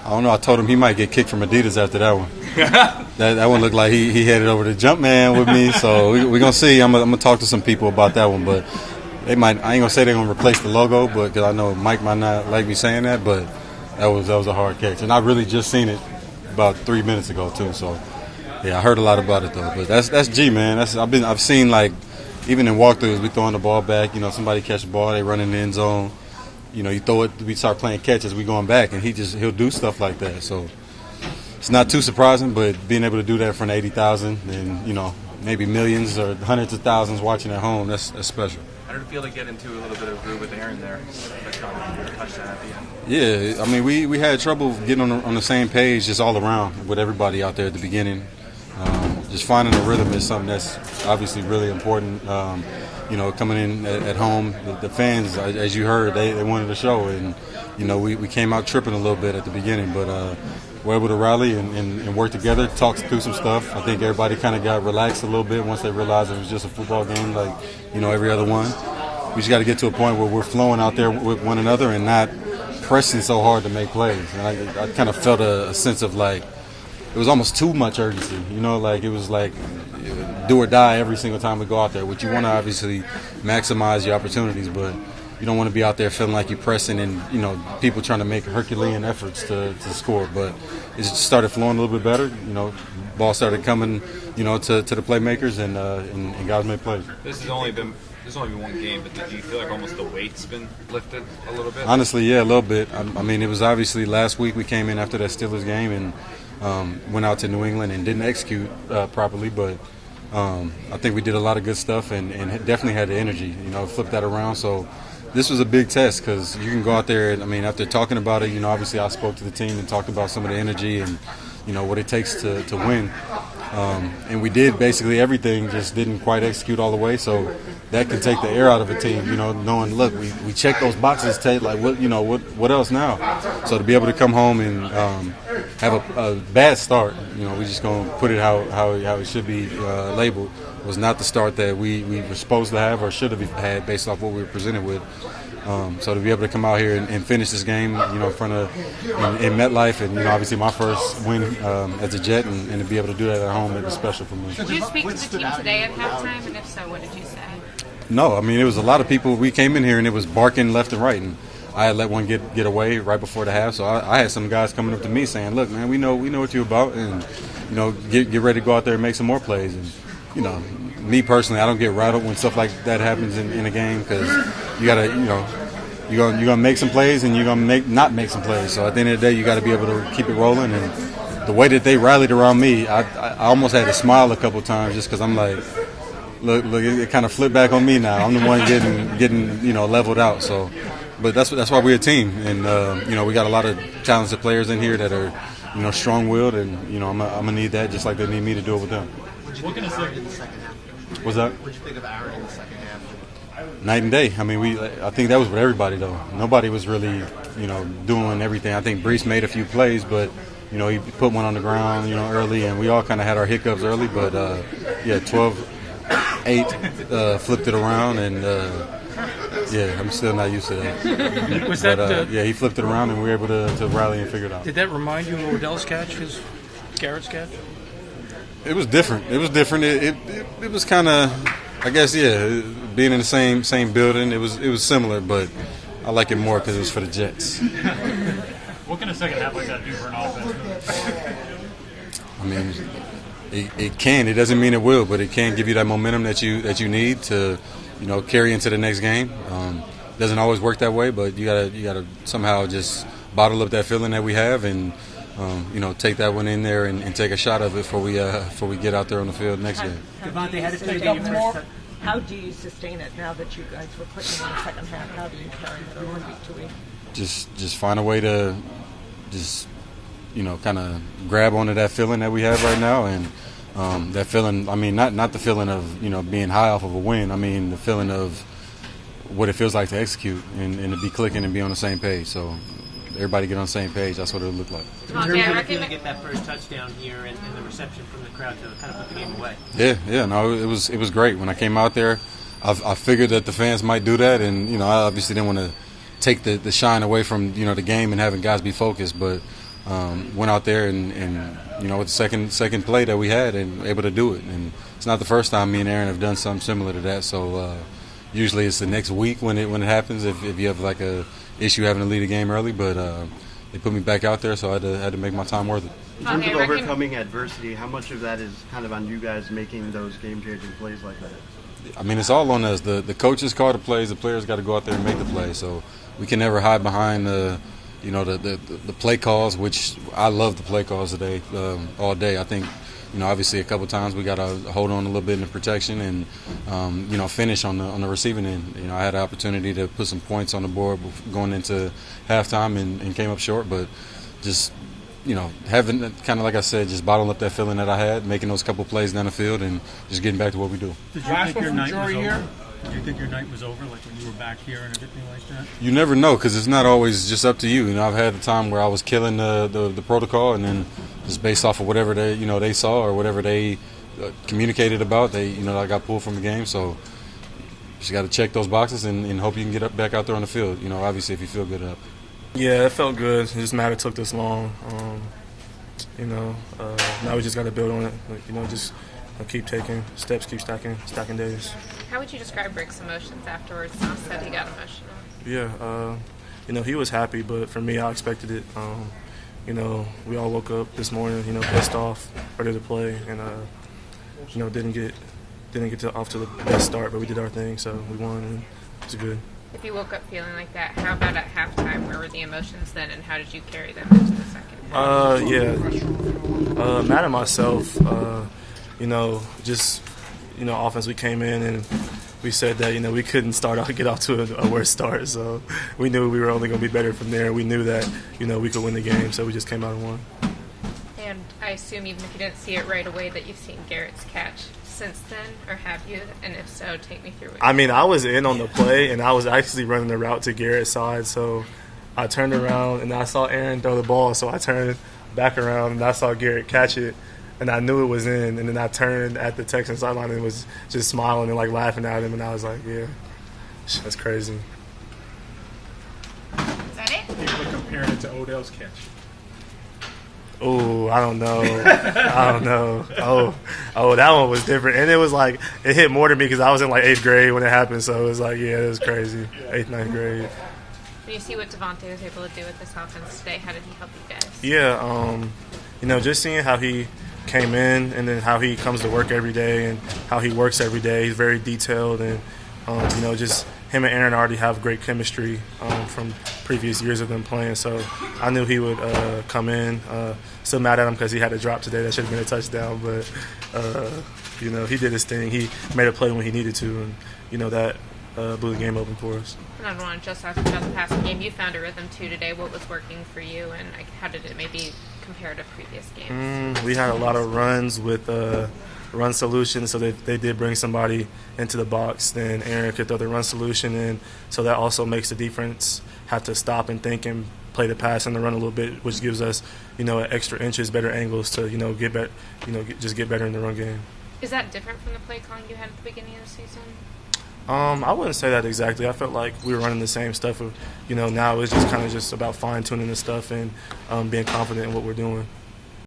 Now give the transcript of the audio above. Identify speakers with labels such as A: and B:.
A: I don't know. I told him he might get kicked from Adidas after that one. that one looked like he headed over to Jumpman with me. So we're going to see. I'm going to talk to some people about that one. But they might. I ain't going to say they're going to replace the logo, but because I know Mike might not like me saying that. But that was a hard catch. And I really just seen it about 3 minutes ago, too. So, yeah, I heard a lot about it, though. But that's G, man. I've seen, like, even in walkthroughs, we throwing the ball back. Somebody catch the ball, they run in the end zone. You throw it, we start playing catches, we going back, and he'll do stuff like that. So it's not too surprising, but being able to do that in front of 80,000 and, maybe millions or hundreds of thousands watching at home, that's special.
B: How did it feel to get into a little bit of groove with Aaron there? Touchdown at the end.
A: Yeah, I mean, we had trouble getting on the same page just all around with everybody out there at the beginning. Just finding a rhythm is something that's obviously really important. Coming in at home, the fans, as you heard, they wanted the show, and we came out tripping a little bit at the beginning, but we're able to rally and work together, talk through some stuff. I think everybody kind of got relaxed a little bit once they realized it was just a football game like every other one. We just got to get to a point where we're flowing out there with one another and not pressing so hard to make plays. And I kind of felt a sense of like it was almost too much urgency. It was like do or die every single time we go out there, which you want to obviously maximize your opportunities, but you don't want to be out there feeling like you're pressing and, people trying to make Herculean efforts to score. But it just started flowing a little bit better. Ball started coming, to the playmakers and guys made plays.
B: This has only been one game, but do you feel like almost the weight's been lifted a little bit?
A: Honestly, yeah, a little bit. I mean, it was obviously last week we came in after that Steelers game and went out to New England and didn't execute properly, but I think we did a lot of good stuff and definitely had the energy, flip that around. So this was a big test because you can go out there and, after talking about it, obviously I spoke to the team and talked about some of the energy and, what it takes to win. And we did basically everything, just didn't quite execute all the way. So that can take the air out of a team, knowing, look, we checked those boxes, Tate, like, what else now? So to be able to come home and have a bad start, we just going to put it how it should be labeled, was not the start that we were supposed to have or should have had based off what we were presented with. So to be able to come out here and finish this game, in front of in MetLife, and obviously my first win as a Jet, and to be able to do that at home, it was special for me.
C: Did you speak to the team today at halftime, and if so, what did you say?
A: No, it was a lot of people. We came in here and it was barking left and right, and I had let one get away right before the half. So I had some guys coming up to me saying, "Look, man, we know what you're about, and get ready to go out there and make some more plays." And me personally, I don't get rattled when stuff like that happens in a game because you gotta, you're gonna make some plays and you're gonna not make some plays. So at the end of the day, you got to be able to keep it rolling. And the way that they rallied around me, I almost had to smile a couple times just because I'm like, look, it kind of flipped back on me now. I'm the one getting leveled out. So, but that's why we're a team, and we got a lot of talented players in here that are strong-willed, and I'm gonna need that just like they need me to do it with them.
D: What can you think in the second half?
A: What's that?
D: What did you think of Aaron in the second half?
A: Night and day. I think that was with everybody though. Nobody was really, doing everything. I think Breece made a few plays, but he put one on the ground, early, and we all kind of had our hiccups early. But 12-8 flipped it around, and I'm still not used to that.
E: Was that?
A: He flipped it around, and we were able to rally and figure it out.
E: Did that remind you of Odell's catch, Garrett's catch?
A: It was different. It was kind of, I guess, being in the same building. It was similar, but I like it more because it was for the Jets.
F: What can a second half like that do for an offense?
A: It can. It doesn't mean it will, but it can give you that momentum that you need to, carry into the next game. Doesn't always work that way, but you gotta somehow just bottle up that feeling that we have and. Take that one in there and take a shot of it before we get out there on the field next game.
G: Davante, how did you more? How do you sustain it now that you guys were clicking in the second half? How do you carry it over week to week?
A: Just find a way to kind of grab onto that feeling that we have right now, and that feeling. Not the feeling of being high off of a win. The feeling of what it feels like to execute and to be clicking and be on the same page. So. Everybody get on the same page. That's what it would look like.
D: In terms of the to get that first touchdown here and the reception from the crowd to kind of put the game away.
A: It was great. When I came out there, I figured that the fans might do that, and I obviously didn't want to take the shine away from the game and having guys be focused. But went out there and with the second play that we had and able to do it. And it's not the first time me and Aaron have done something similar to that. So usually it's the next week when it happens if you have like a issue having to lead a game early. But they put me back out there, so I had to make my time worth it.
H: In terms of overcoming adversity, how much of that is kind of on you guys making those game-changing plays like that?
A: I mean, it's all on us. The coaches call the plays. The players got to go out there and make the play. So we can never hide behind the play calls, which I love the play calls today, all day. I think, obviously a couple times we got to hold on a little bit in the protection and, finish on the receiving end. I had an opportunity to put some points on the board going into halftime and came up short, but just – having kind of, like I said, just bottle up that feeling that I had, making those couple plays down the field and just getting back to what we do.
F: Did you think your night was over? Did you think your night was over, like when you were back here and everything like that?
A: You never know, because it's not always just up to you. I've had a time where I was killing the protocol, and then just based off of whatever they saw or whatever they communicated about, I got pulled from the game. So just got to check those boxes and hope you can get back out there on the field. Obviously if you feel good up.
I: Yeah, it felt good. It just mattered it took this long. Now we just got to build on it. Just keep taking steps, keep stacking days.
C: How would you describe Rick's emotions afterwards? Tom said he got emotional.
I: Yeah, he was happy, but for me, I expected it. We all woke up this morning, pissed off, ready to play, and didn't get off to the best start, but we did our thing, so we won, and it was good.
C: If you woke up feeling like that, how about at halftime? Where were the emotions then, and how did you carry them into the second half?
I: Mad at myself. Offense, we came in and we said that, we couldn't get off to a worse start. So we knew we were only going to be better from there. We knew that, we could win the game, so we just came out and won.
C: And I assume even if you didn't see it right away that you've seen Garrett's catch since then, or have you? And if so, take me through it.
I: I mean, I was in on the play, and I was actually running the route to Garrett's side, so I turned around, and I saw Aaron throw the ball, so I turned back around, and I saw Garrett catch it, and I knew it was in, and then I turned at the Texans sideline and was just smiling and, laughing at him, and I was like, yeah, that's crazy.
C: Is that it?
F: People are comparing it to Odell's catch.
I: Oh, I don't know. Oh, that one was different. And it was it hit more than me because I was in 8th grade when it happened. So it was it was crazy. 8th, 9th grade.
C: When you see what Davante was able to do with this offense today, how did he help you guys?
I: Yeah, just seeing how he came in and then how he comes to work every day and how he works every day. He's very detailed and, just him and Aaron already have great chemistry from previous years of them playing. So I knew he would come in. Still mad at him because he had a drop today. That should have been a touchdown. But, he did his thing. He made a play when he needed to. And, that blew the game open for us.
C: And I don't want to just ask about the passing game. You found a rhythm, too, today. What was working for you, and how did it maybe compare to previous games?
I: We had a lot of runs with run solution, so they did bring somebody into the box. Then Aaron could throw the run solution in, so that also makes the defense have to stop and think and play the pass and the run a little bit, which gives us, extra inches, better angles to, get better, just get better in the run game.
C: Is that different from the play calling you had at the beginning of the season?
I: I wouldn't say that exactly. I felt like we were running the same stuff. Now it's just kind of just about fine tuning the stuff and being confident in what we're doing.